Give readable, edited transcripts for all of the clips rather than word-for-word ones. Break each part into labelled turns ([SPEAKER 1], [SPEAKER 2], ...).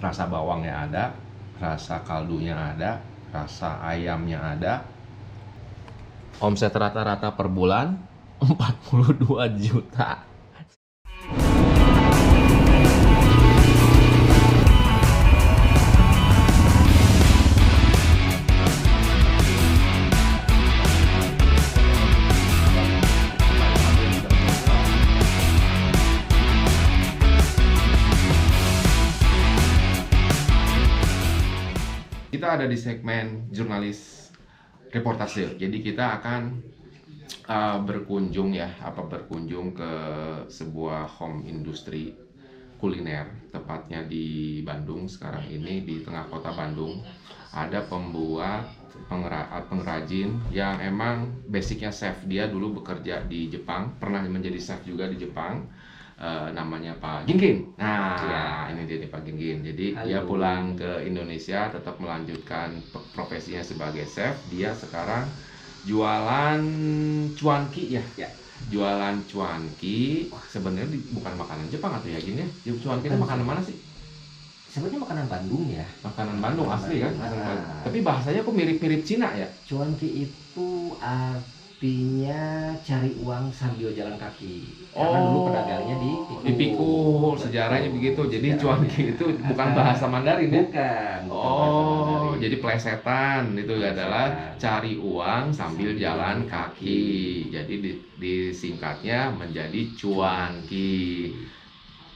[SPEAKER 1] Rasa bawangnya ada, rasa kaldunya ada, rasa ayamnya ada. Omset rata-rata per bulan 42 juta. Kita ada di segmen jurnalis reportase. Jadi kita akan berkunjung ke sebuah home industri kuliner, tepatnya di Bandung. Sekarang ini di tengah kota Bandung ada pembuat pengrajin yang emang basicnya chef. Dia dulu bekerja di Jepang, pernah menjadi chef juga di Jepang. Namanya Pak Gingin. Nah, ya, ini dia nih Pak Gingin. Jadi dia pulang ke Indonesia, tetap melanjutkan profesinya sebagai chef. Dia sekarang jualan cuanki ya. Jualan cuanki. Sebenarnya bukan makanan Jepang atau ya gini ya. Cuanki itu makanan mana sih?
[SPEAKER 2] Sebenarnya makanan Bandung ya.
[SPEAKER 1] Makanan Bandung asli kan? Tapi bahasanya kok mirip-mirip Cina ya?
[SPEAKER 2] Cuanki itu artinya cari uang sambil jalan kaki. Karena dulu pedagangnya di
[SPEAKER 1] Pikul, sejarahnya begitu. Jadi cuanki itu bukan bahasa Mandarin ya?
[SPEAKER 2] Bukan.
[SPEAKER 1] Jadi plesetan itu adalah cari uang sambil jalan kaki. Jadi disingkatnya menjadi cuanki.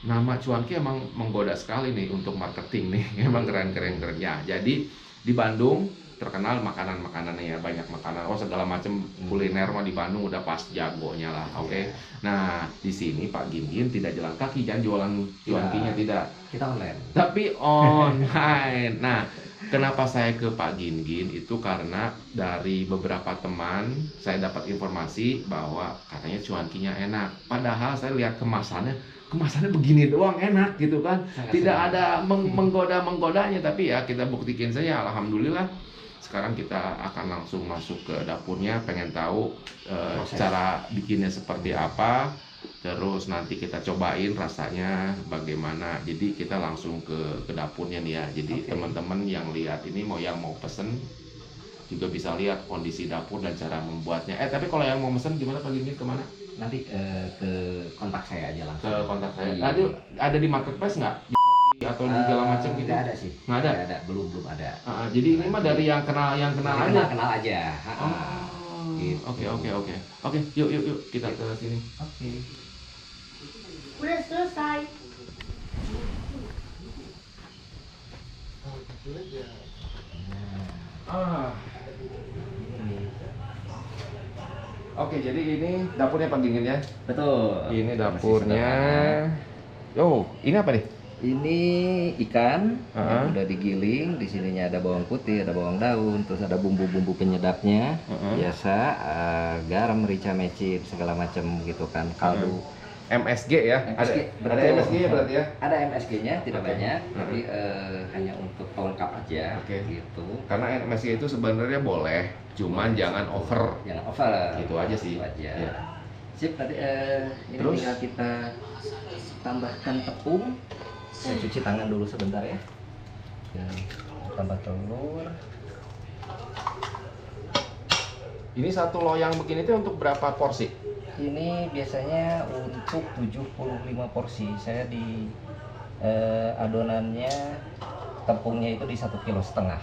[SPEAKER 1] Nama cuanki emang menggoda sekali nih untuk marketing nih. Emang keren ya. Jadi di Bandung terkenal makanan-makanannya ya, banyak makanan, segala macam kuliner mah di Bandung udah pas jagonya lah. Oke. Nah, di sini Pak Gingin tidak jalan kaki, jangan jualan cuankinya tidak.
[SPEAKER 2] Kita online.
[SPEAKER 1] Tapi online. Nah, kenapa saya ke Pak Gingin itu karena dari beberapa teman saya dapat informasi bahwa katanya cuankinya enak. Padahal saya lihat kemasannya begini doang enak gitu kan. Tidak ada menggoda-menggodanya, tapi ya kita buktikan saja. Alhamdulillah sekarang kita akan langsung masuk ke dapurnya, pengen tahu cara bikinnya seperti apa, terus nanti kita cobain rasanya bagaimana. Jadi kita langsung ke dapurnya nih ya. Jadi teman-teman yang lihat ini mau pesen juga bisa lihat kondisi dapur dan cara membuatnya. Tapi kalau yang mau pesen gimana Pak Gingin, kemana?
[SPEAKER 2] Nanti ke kontak saya aja langsung.
[SPEAKER 1] Ke kontak saya. Ada di marketplace nggak? Atau di segala macam gitu?
[SPEAKER 2] Nggak ada sih.
[SPEAKER 1] Nggak ada?
[SPEAKER 2] Nggak ada, belum ada.
[SPEAKER 1] Jadi ini mah dari yang kenal aja.
[SPEAKER 2] Kenal aja.
[SPEAKER 1] Gitu. Oke, yuk kita ke sini.
[SPEAKER 2] Oke.
[SPEAKER 3] Udah selesai.
[SPEAKER 1] Oke, jadi ini dapurnya Pak Gingin ya?
[SPEAKER 2] Betul.
[SPEAKER 1] Ini dapurnya. Ini apa nih?
[SPEAKER 2] Ini ikan yang udah digiling. Di sininya ada bawang putih, ada bawang daun, terus ada bumbu-bumbu penyedapnya. Biasa garam, merica, mecin, segala macam gitu kan. Kaldu.
[SPEAKER 1] MSG ya?
[SPEAKER 2] MSG,
[SPEAKER 1] ada MSG ya berarti ya?
[SPEAKER 2] Ada MSG-nya, tidak banyak, tapi hanya untuk pelengkap aja. Gitu.
[SPEAKER 1] Karena MSG itu sebenarnya boleh, cuman jangan over.
[SPEAKER 2] Jangan over.
[SPEAKER 1] Gitu aja sih.
[SPEAKER 2] Gitu aja.
[SPEAKER 1] Ya.
[SPEAKER 2] Sip, tadi ini
[SPEAKER 1] Terus?
[SPEAKER 2] tinggal kita tambahkan tepung. Saya cuci tangan dulu sebentar ya. Tambah telur.
[SPEAKER 1] Ini satu loyang begini tuh untuk berapa porsi?
[SPEAKER 2] Ini biasanya untuk 75 porsi. Saya di adonannya tepungnya itu di 1,5 kg.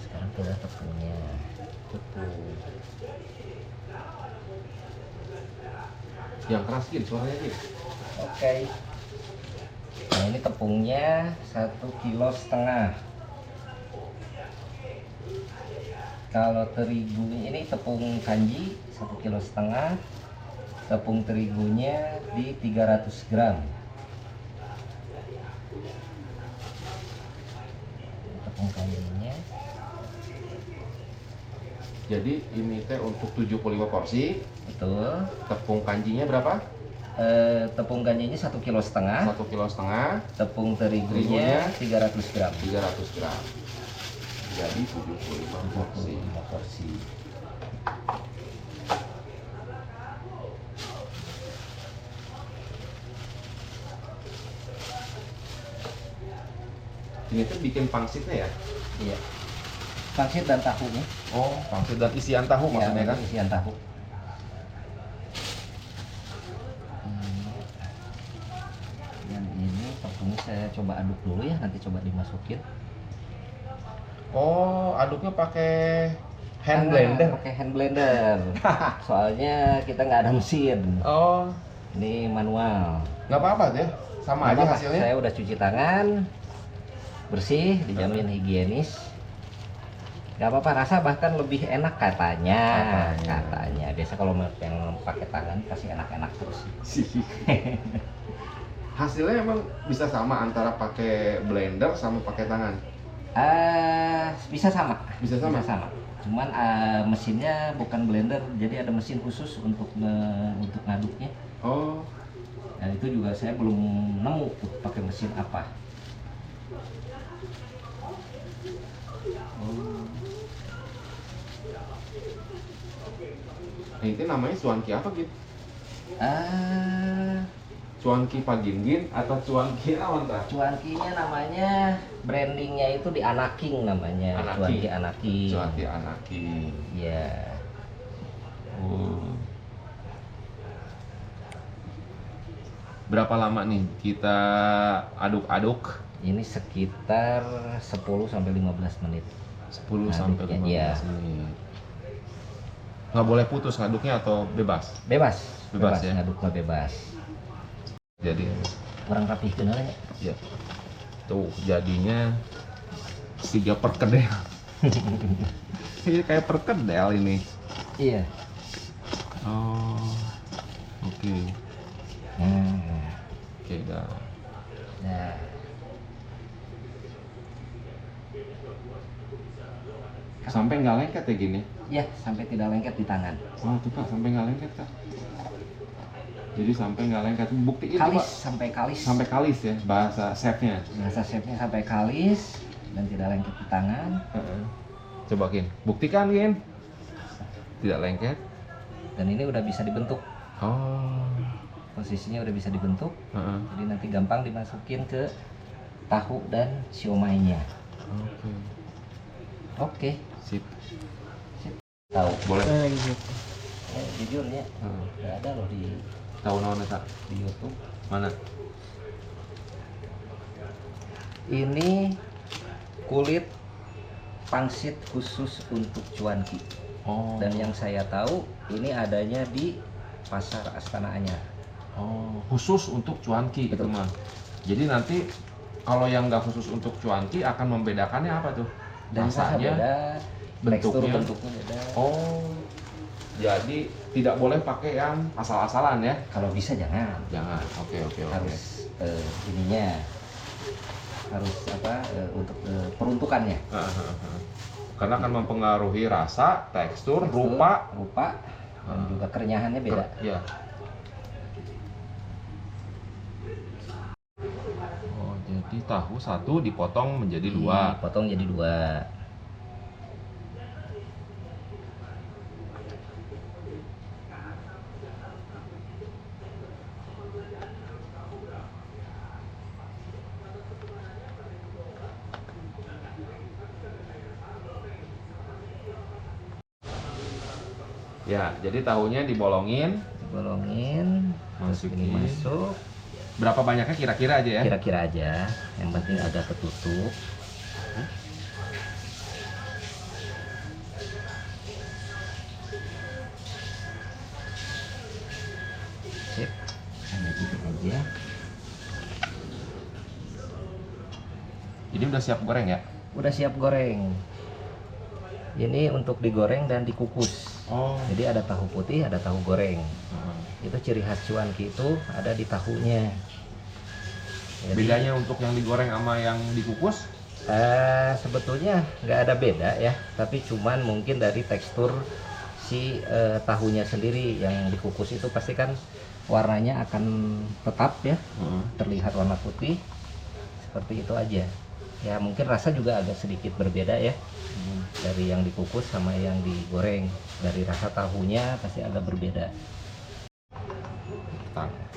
[SPEAKER 2] Sekarang kita tepungnya.
[SPEAKER 1] Yang keras gitu suaranya gitu.
[SPEAKER 2] Oke. Nah, ini tepungnya 1,5 kg. Kalau terigu ini tepung kanji 1,5 kg. Tepung terigunya di 300 gram. Tepung kanjinya.
[SPEAKER 1] Jadi ini teh untuk 75 porsi.
[SPEAKER 2] Betul.
[SPEAKER 1] Tepung kanjinya berapa?
[SPEAKER 2] Tepung ganjenya 1,5 kg.
[SPEAKER 1] 1,5 kg.
[SPEAKER 2] Tepung terigunya 300 gram.
[SPEAKER 1] 300 gram. Jadi 75 porsi.
[SPEAKER 2] 75 porsi.
[SPEAKER 1] Ini tuh bikin pangsitnya ya?
[SPEAKER 2] Iya. Pangsit dan tahunya.
[SPEAKER 1] Oh, pangsit dan isian tahu maksudnya kan?
[SPEAKER 2] Isian tahu. Dan ini tepungnya saya coba aduk dulu ya, nanti coba dimasukin.
[SPEAKER 1] Oh, aduknya pakai hand blender.
[SPEAKER 2] Pakai hand blender. Soalnya kita nggak ada mesin.
[SPEAKER 1] Oh,
[SPEAKER 2] Ini manual.
[SPEAKER 1] nggak apa-apa deh. Sama
[SPEAKER 2] Nggak
[SPEAKER 1] aja
[SPEAKER 2] apa-apa,
[SPEAKER 1] hasilnya.
[SPEAKER 2] Saya udah cuci tangan, bersih, dijamin higienis. Gak apa-apa, rasa bahkan lebih enak katanya. Katanya. Biasa kalau yang pakai tangan pasti enak-enak terus.
[SPEAKER 1] Hasilnya emang bisa sama antara pakai blender sama pakai tangan.
[SPEAKER 2] Bisa sama.
[SPEAKER 1] Bisa sama?
[SPEAKER 2] Cuman mesinnya bukan blender, jadi ada mesin khusus untuk ngaduknya.
[SPEAKER 1] Oh,
[SPEAKER 2] Dan itu juga saya belum nemu tuh pakai mesin apa.
[SPEAKER 1] nah itu namanya cuanki apa gitu?
[SPEAKER 2] Ah,
[SPEAKER 1] Cuanki Pagingin atau cuanki awan tah?
[SPEAKER 2] cuankinya namanya, brandingnya itu di Anaking namanya.
[SPEAKER 1] Anaking.
[SPEAKER 2] Cuanki Anaking.
[SPEAKER 1] Cuanki Anaki.
[SPEAKER 2] Iya.
[SPEAKER 1] Oh. Berapa lama nih kita aduk-aduk?
[SPEAKER 2] Ini sekitar 10 sampai 15 menit.
[SPEAKER 1] 10 sampai 15
[SPEAKER 2] Iya.
[SPEAKER 1] menit. Nggak boleh putus ngaduknya atau bebas?
[SPEAKER 2] Bebas
[SPEAKER 1] Ya.
[SPEAKER 2] ngaduknya bebas.
[SPEAKER 1] Jadi,
[SPEAKER 2] Kurang rapih kenalnya.
[SPEAKER 1] ya. Tuh jadinya 3 perkedel. Ini kayak perkedel ini.
[SPEAKER 2] Iya.
[SPEAKER 1] Oh, oke. Oke, dah.
[SPEAKER 2] Nah,
[SPEAKER 1] Sampai nggak lengket ya gini?
[SPEAKER 2] ya sampai tidak lengket di tangan.
[SPEAKER 1] Oh, tuh Kak, sampai nggak lengket Kak. Jadi sampai nggak lengket. Buktiin
[SPEAKER 2] Kalis,
[SPEAKER 1] coba.
[SPEAKER 2] sampai kalis.
[SPEAKER 1] Sampai kalis ya bahasa chefnya.
[SPEAKER 2] Bahasa chefnya sampai kalis dan tidak lengket di tangan.
[SPEAKER 1] Coba Kin, buktikan Kin. Tidak lengket.
[SPEAKER 2] Dan ini udah bisa dibentuk.
[SPEAKER 1] Oh.
[SPEAKER 2] Posisinya udah bisa dibentuk.
[SPEAKER 1] Heeh.
[SPEAKER 2] Jadi nanti gampang dimasukin ke tahu dan siomainya.
[SPEAKER 1] Oke.
[SPEAKER 2] Oke.
[SPEAKER 1] Sip.
[SPEAKER 2] Tahu.
[SPEAKER 1] Boleh.
[SPEAKER 2] Jujur ya,
[SPEAKER 1] Heeh.
[SPEAKER 2] nggak ada loh di
[SPEAKER 1] Tahu naon eta?
[SPEAKER 2] YouTube.
[SPEAKER 1] Mana?
[SPEAKER 2] Ini kulit pangsit khusus untuk cuanki.
[SPEAKER 1] Oh.
[SPEAKER 2] Dan yang saya tahu ini adanya di Pasar Astana Anyar.
[SPEAKER 1] Oh, khusus untuk cuanki itu
[SPEAKER 2] Betul.
[SPEAKER 1] mah. Jadi nanti kalau yang nggak khusus untuk cuanki akan membedakannya apa tuh?
[SPEAKER 2] Dan rasa
[SPEAKER 1] Rasanya,
[SPEAKER 2] beda, tekstur
[SPEAKER 1] bentuknya.
[SPEAKER 2] bentuknya beda.
[SPEAKER 1] Oh. Jadi tidak boleh pakai yang asal-asalan ya?
[SPEAKER 2] Kalau bisa jangan.
[SPEAKER 1] Jangan. Oke.
[SPEAKER 2] Harus ininya harus apa untuk peruntukannya.
[SPEAKER 1] Karena akan mempengaruhi rasa, tekstur,
[SPEAKER 2] Tekstur,
[SPEAKER 1] rupa.
[SPEAKER 2] dan juga kerenyahannya beda.
[SPEAKER 1] Ya. Oh, jadi tahu satu dipotong menjadi 2.
[SPEAKER 2] Potong jadi 2.
[SPEAKER 1] Ya, jadi tahunya dibolongin.
[SPEAKER 2] Dibolongin, terus ini
[SPEAKER 1] Masukin.
[SPEAKER 2] masuk.
[SPEAKER 1] Berapa banyaknya kira-kira aja ya?
[SPEAKER 2] Kira-kira aja, yang penting agak ketutup. Sip, hanya gitu aja.
[SPEAKER 1] Ini udah siap goreng ya?
[SPEAKER 2] Udah siap goreng. Ini untuk digoreng dan dikukus.
[SPEAKER 1] Oh.
[SPEAKER 2] Jadi ada tahu putih, ada tahu goreng. Itu ciri khas cuanki itu ada di tahunya. Jadi,
[SPEAKER 1] Bedanya untuk yang digoreng sama yang dikukus?
[SPEAKER 2] sebetulnya nggak ada beda ya, tapi cuman mungkin dari tekstur si tahunya sendiri. Yang dikukus itu pasti kan warnanya akan tetap ya, terlihat warna putih seperti itu aja. Ya mungkin rasa juga agak sedikit berbeda ya, dari yang dikukus sama yang digoreng. Dari rasa tahunya pasti agak berbeda.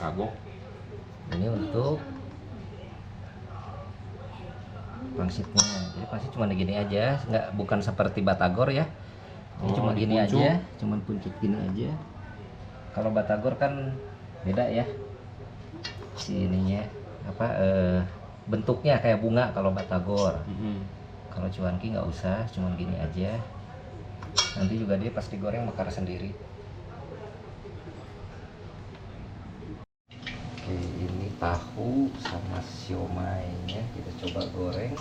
[SPEAKER 1] Kagok.
[SPEAKER 2] Ini untuk pangsitnya. Jadi pasti cuma gini aja, bukan seperti batagor ya. Ini cuma gini
[SPEAKER 1] dipuncuk.
[SPEAKER 2] aja, cuman puncut gini aja. Kalau batagor kan beda ya. Si ininya apa bentuknya kayak bunga kalau batagor. Kalau cuanki nggak usah, cuman gini aja. Nanti juga dia pas digoreng mekar sendiri. Oke, ini tahu sama siomainya kita coba goreng.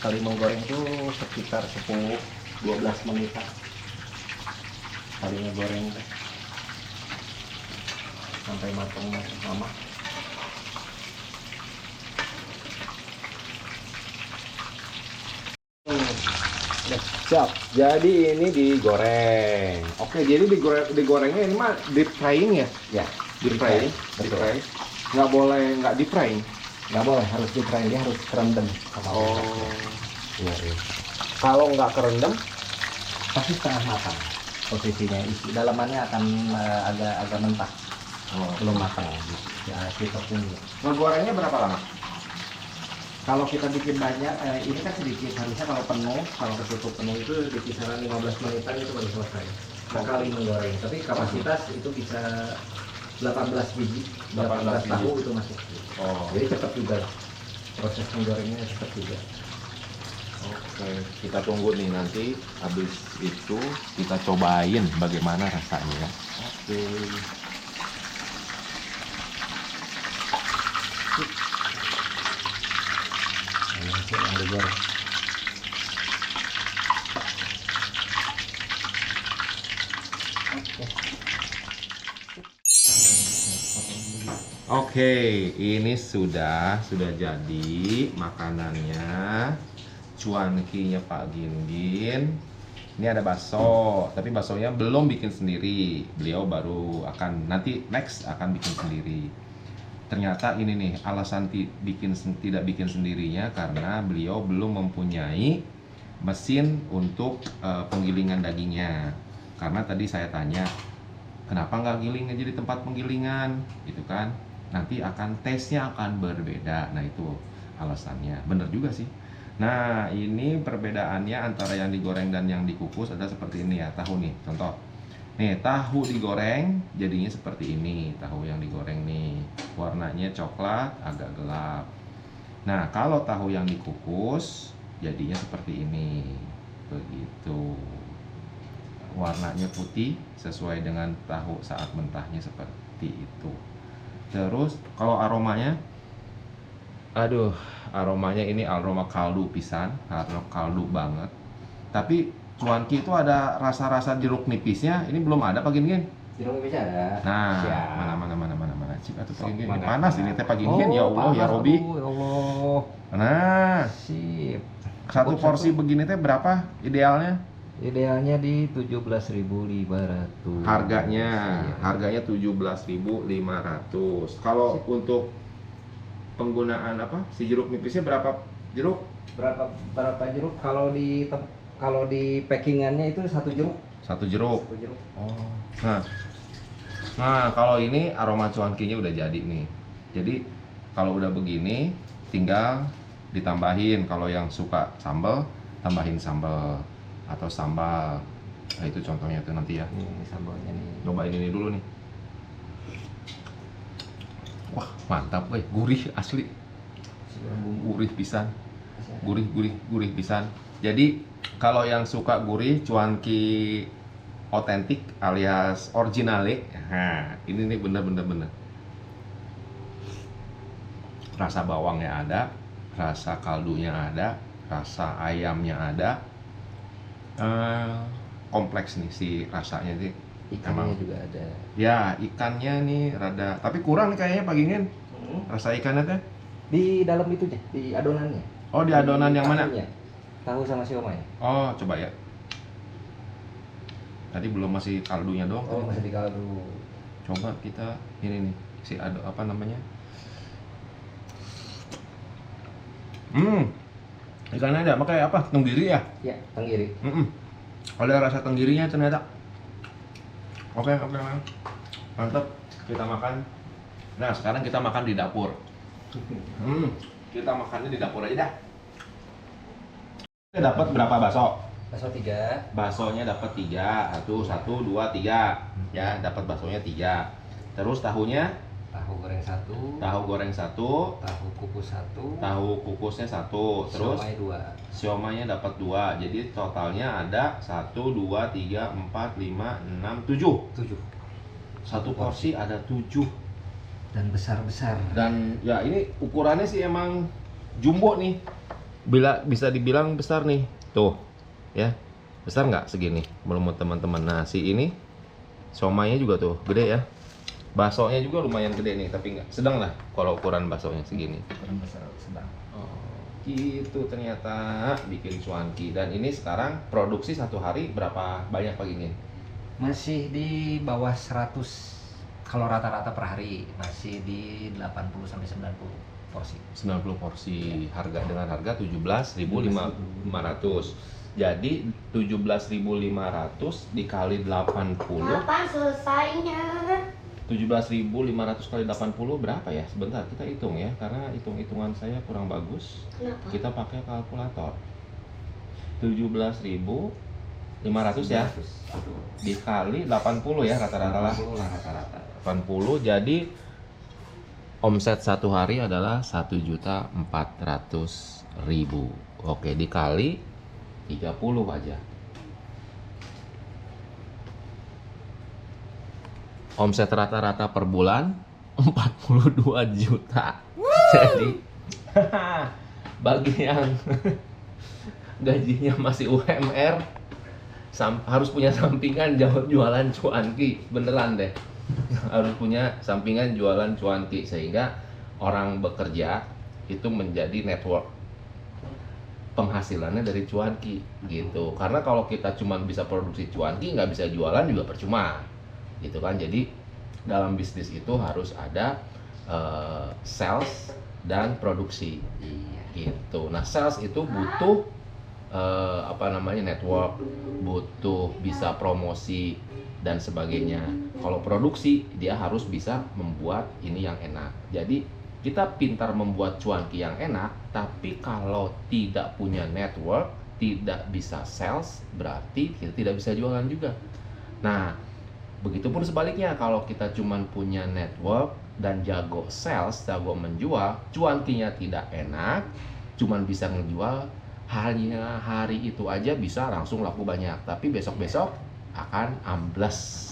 [SPEAKER 2] Sekali menggoreng itu sekitar 10-12 menit kali ngegoreng sampai matang lama.
[SPEAKER 1] Siap. Jadi ini digoreng. Oke, jadi digorengnya ini mah deep frying ya?
[SPEAKER 2] Ya,
[SPEAKER 1] Deep frying. Deep
[SPEAKER 2] betul.
[SPEAKER 1] frying. Nggak boleh nggak deep frying.
[SPEAKER 2] Nggak boleh, harus di fry, dia harus kerendam.
[SPEAKER 1] Iya, iya. Kalau nggak kerendam,
[SPEAKER 2] Pasti setengah matang posisinya, isi dalamannya akan agak mentah, belum matang ya, kita tunggu.
[SPEAKER 1] ngegorengnya berapa lama?
[SPEAKER 2] Kalau kita bikin banyak, ini kan sedikit, harusnya kalau penuh, kalau ketutup penuh itu di kisaran 15 menitan itu baru selesai sekali menggoreng. Tapi kapasitas itu bisa 18 biji, 18 tahu itu masuk. Jadi cepat juga proses menggorengnya, cepat juga.
[SPEAKER 1] Oke, kita tunggu nih nanti habis itu kita cobain bagaimana rasanya. Oke.
[SPEAKER 2] Ini yang digoreng.
[SPEAKER 1] Oke, ini sudah jadi makanannya, cuankinya Pak Gingin. Ini ada bakso, tapi baksonya belum bikin sendiri. Beliau baru akan nanti next akan bikin sendiri. Ternyata ini nih alasan tidak bikin sendirinya karena beliau belum mempunyai mesin untuk penggilingan dagingnya. Karena tadi saya tanya, kenapa nggak giling aja di tempat penggilingan, gitu kan? Nanti taste-nya akan berbeda. Nah itu alasannya, bener juga sih. Nah ini perbedaannya antara yang digoreng dan yang dikukus ada seperti ini ya. Tahu nih, contoh nih, tahu digoreng jadinya seperti ini. Tahu yang digoreng nih warnanya coklat agak gelap. Nah kalau tahu yang dikukus jadinya seperti ini, begitu, warnanya putih sesuai dengan tahu saat mentahnya seperti itu. Terus kalau aromanya, aduh, aromanya ini aroma kaldu pisan, aroma kaldu banget. Tapi cuanki itu ada rasa-rasa jeruk nipisnya, ini belum ada Pak Gingin.
[SPEAKER 2] Jeruk nipis ada.
[SPEAKER 1] Nah,
[SPEAKER 2] Siap.
[SPEAKER 1] mana cip atau Pak Gingin. Ini
[SPEAKER 2] Mana?
[SPEAKER 1] panas ini teh Pak Gingin, ya Allah ya
[SPEAKER 2] panas,
[SPEAKER 1] Robi.
[SPEAKER 2] aduh, ya Allah.
[SPEAKER 1] Nah,
[SPEAKER 2] Sip.
[SPEAKER 1] satu porsi begini teh berapa idealnya?
[SPEAKER 2] Idealnya di 17.500.
[SPEAKER 1] Harganya,
[SPEAKER 2] Iya.
[SPEAKER 1] harganya 17.500. Kalau untuk penggunaan apa? Si jeruk nipisnya berapa jeruk?
[SPEAKER 2] Berapa jeruk? Kalau di packingannya itu satu jeruk.
[SPEAKER 1] Satu jeruk.
[SPEAKER 2] Satu jeruk.
[SPEAKER 1] Oh. Nah, kalau ini aroma cuankinya udah jadi nih. Jadi kalau udah begini tinggal ditambahin, kalau yang suka sambal tambahin sambal atau sambal. Nah, itu contohnya tuh nanti ya.
[SPEAKER 2] Ini sambalnya nih.
[SPEAKER 1] Cobain ini dulu nih. Wah, mantap weh, gurih asli. Gurih pisan. Gurih pisan. Jadi kalau yang suka gurih, cuanki otentik alias originale. Nah, ini nih bener. Rasa bawangnya ada, rasa kaldunya ada, rasa ayamnya ada. Kompleks nih si rasanya sih.
[SPEAKER 2] Ikannya juga ada.
[SPEAKER 1] Ya, ikannya nih rada, tapi kurang nih kayaknya Pak Gingen. Rasa ikannya teh.
[SPEAKER 2] Di dalam itunya, di adonannya.
[SPEAKER 1] Oh, di adonan yang mana?
[SPEAKER 2] tahunya. Tahu sama siomay.
[SPEAKER 1] Oh, coba ya. Tadi belum, masih kaldunya doang.
[SPEAKER 2] Oh, masih di kaldu.
[SPEAKER 1] Coba kita ini nih, si apa namanya? Ikannya ada, pakai apa? Tenggiri ya?
[SPEAKER 2] Ya, tenggiri.
[SPEAKER 1] Ada rasa tenggirinya ternyata. Oke, mantap. Kita makan. Nah, sekarang kita makan di dapur. Kita makannya di dapur aja dah. Kita dapat berapa bakso?
[SPEAKER 2] Bakso 3.
[SPEAKER 1] Baksonya dapat 3. 1, 2, 3. Ya, dapat baksonya 3. Terus tahunya?
[SPEAKER 2] Tahu goreng 1.
[SPEAKER 1] Tahu goreng 1.
[SPEAKER 2] Tahu kukus 1.
[SPEAKER 1] Tahu kukusnya 1. Terus
[SPEAKER 2] siomay 2.
[SPEAKER 1] siomaynya dapat 2. Jadi totalnya ada 1, 2, 3, 4, 5, 6, 7.
[SPEAKER 2] 7.
[SPEAKER 1] Satu porsi ada 7.
[SPEAKER 2] Dan besar-besar.
[SPEAKER 1] Dan ya ini ukurannya sih emang jumbo nih. Bila bisa dibilang besar nih. Tuh. Ya. Besar nggak segini? Menurut teman-teman. Nah, si ini siomaynya juga tuh gede ya. Baksonya juga lumayan gede nih, tapi nggak sedang lah kalau ukuran baksonya segini.
[SPEAKER 2] Ukuran besar sedang.
[SPEAKER 1] Oh, gitu ternyata bikin cuanki. Dan ini sekarang produksi satu hari berapa banyak Pak Gingen?
[SPEAKER 2] Masih di bawah 100. Kalau rata-rata per hari masih di 80 sampai 90 porsi.
[SPEAKER 1] 90 porsi. Harga dengan harga 17.500. Jadi 17.500 dikali 80.
[SPEAKER 3] Kapan selesainya?
[SPEAKER 1] 17.500 kali 80 berapa ya? Sebentar kita hitung ya, karena hitung-hitungan saya kurang bagus.
[SPEAKER 3] Kenapa?
[SPEAKER 1] Kita pakai kalkulator. 17.500 ya. Dikali 80 ya rata-rata lah.
[SPEAKER 2] 80 lah rata-rata.
[SPEAKER 1] 80, jadi omset satu hari adalah 1.400.000. Oke, dikali 30 aja. Omset rata-rata per bulan 42 juta. Jadi bagi yang gajinya masih UMR harus punya sampingan jualan cuanki, beneran deh. Harus punya sampingan jualan cuanki sehingga orang bekerja itu menjadi network penghasilannya dari cuanki gitu. Karena kalau kita cuma bisa produksi cuanki nggak bisa jualan juga percuma gitu kan. Jadi dalam bisnis itu harus ada sales dan produksi gitu. Nah, sales itu butuh network, butuh bisa promosi dan sebagainya. Kalau produksi dia harus bisa membuat ini yang enak. Jadi kita pintar membuat cuanki yang enak, tapi kalau tidak punya network, tidak bisa sales, berarti kita tidak bisa jualan juga. Nah, begitupun sebaliknya, kalau kita cuma punya network dan jago sales, jago menjual, cuankinya tidak enak, cuma bisa ngejual hanya hari itu aja bisa langsung laku banyak, tapi besok-besok akan amblas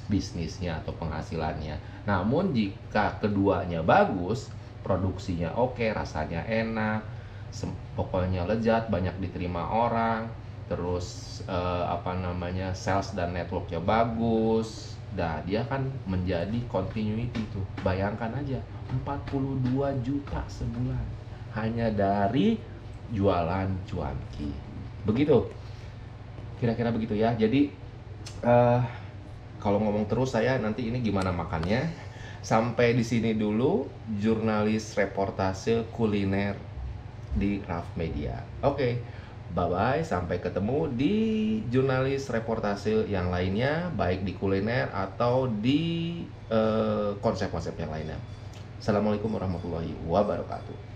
[SPEAKER 1] bisnisnya atau penghasilannya. Namun jika keduanya bagus, produksinya oke, rasanya enak, pokoknya lezat, banyak diterima orang, terus sales dan networknya bagus, nah dia kan menjadi continuity tuh. Bayangkan aja 42 juta sebulan hanya dari jualan cuanki. Begitu, kira-kira begitu ya. Jadi kalau ngomong terus saya nanti ini gimana makannya. Sampai di sini dulu jurnalis reportase kuliner di Raf Media. Oke. Bye-bye, sampai ketemu di jurnalis reportase yang lainnya, baik di kuliner atau di konsep-konsep yang lainnya. Assalamualaikum warahmatullahi wabarakatuh.